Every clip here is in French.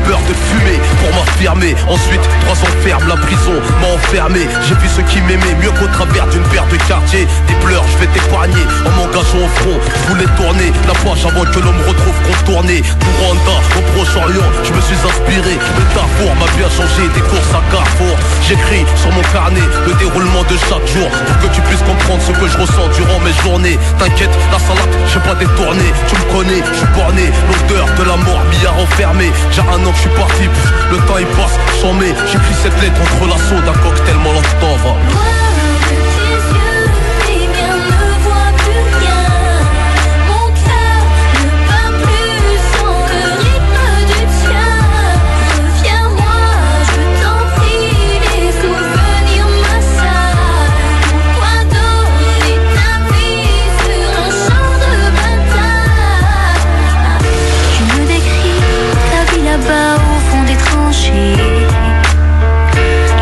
peur de fumer pour m'affirmer. Ensuite 3 ans ferme, la prison m'a enfermé. J'ai vu ceux qui m'aimaient mieux qu'au travers d'une paire de quartiers. Des pleurs, je vais t'épargner en m'engageant au front. Je voulais tourner la page avant que l'on me retrouve contourné. Du Rwanda au Proche-Orient, je me suis inspiré. Le Darfour m'a bien changé, des courses à Carrefour. J'écris sur mon carnet le déroulement de chaque jour pour que tu puisses comprendre ce que je ressens durant mes journées. T'inquiète, la salade, j'ai pas détourné. Tu me connais, je suis borné. L'odeur de la mort m'y a renfermé. J'ai un an que je suis parti, le temps il passe, j'en mets. J'écris cette lettre entre l'assaut d'un cocktail Molotov.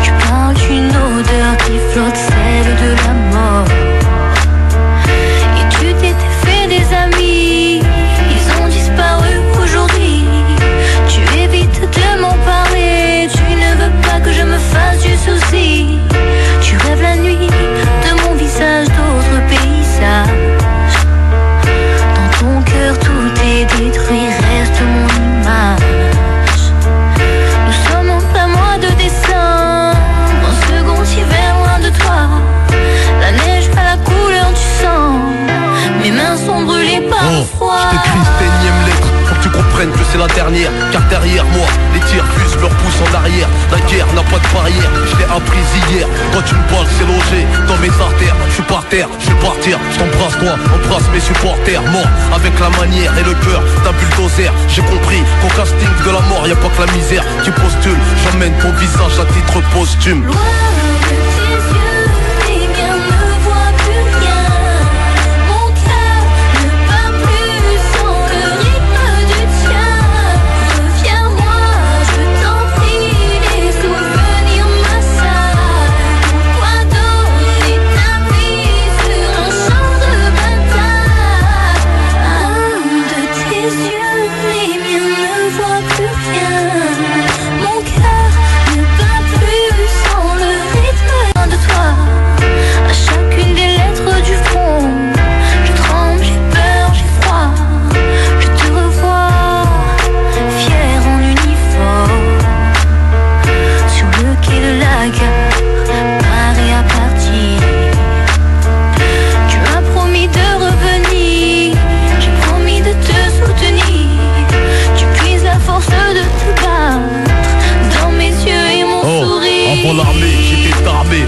Tu parles d'une odeur qui flotte, celle de la mort. Et tu t'étais fait des amis, ils ont disparu aujourd'hui. Tu évites de m'en parler, tu ne veux pas que je me fasse du souci. Tu rêves la nuit de mon visage, d'autres paysages. Dans ton cœur tout est détruit, reste mon image. La neige a la couleur du sang, mes mains sont brûlées par le froid. Je t'écris cette énième lettre, faut que tu comprennes que c'est la dernière. Car derrière moi, les tirs fusent, leur pouce en arrière. La guerre n'a pas de barrière, je l'ai apprise hier. Quand une balle s'est logée dans mes artères, je suis par terre, je vais partir. Je t'embrasse toi, embrasse mes supporters. Mort avec la manière et le cœur d'un bulldozer. J'ai compris qu'au casting de la mort, y a pas que la misère qui postule. J'emmène ton visage à titre posthume.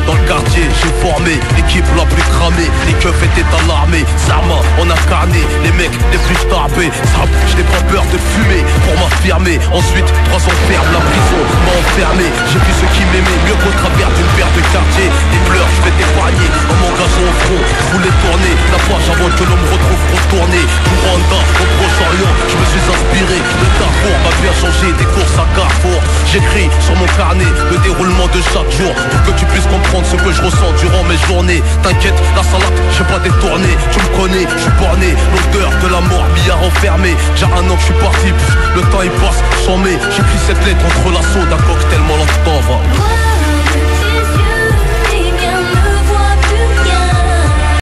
Dans le quartier, j'ai formé l'équipe la plus cramée. Les keufs étaient alarmés. Zarma, on a carné les mecs les plus tapés. Je n'ai pas peur de fumer pour m'affirmer. Ensuite, 3 ans ferme, la prison m'a enfermé. J'ai vu ceux qui m'aimaient mieux qu'au travers d'une paire de quartiers. Des pleurs, je vais t'épargner en m'engageant au front. Je voulais tourner la page avant que l'on me retrouve retourné. Du Rwanda au Proche-Orient, je me suis inspiré. Le Darfour m'a bien changé, des courses à Carrefour. J'écris sur mon carnet le déroulement de chaque jour pour que tu puisses comprendre ce que je ressens durant mes journées. T'inquiète, la salade, j'ai pas détourné. Tu me connais, je suis borné. L'odeur de la mort m'y a renfermé. J'ai un an que je suis parti, le temps il passe, j'en mets. J'écris cette lettre entre l'assaut d'un cocktail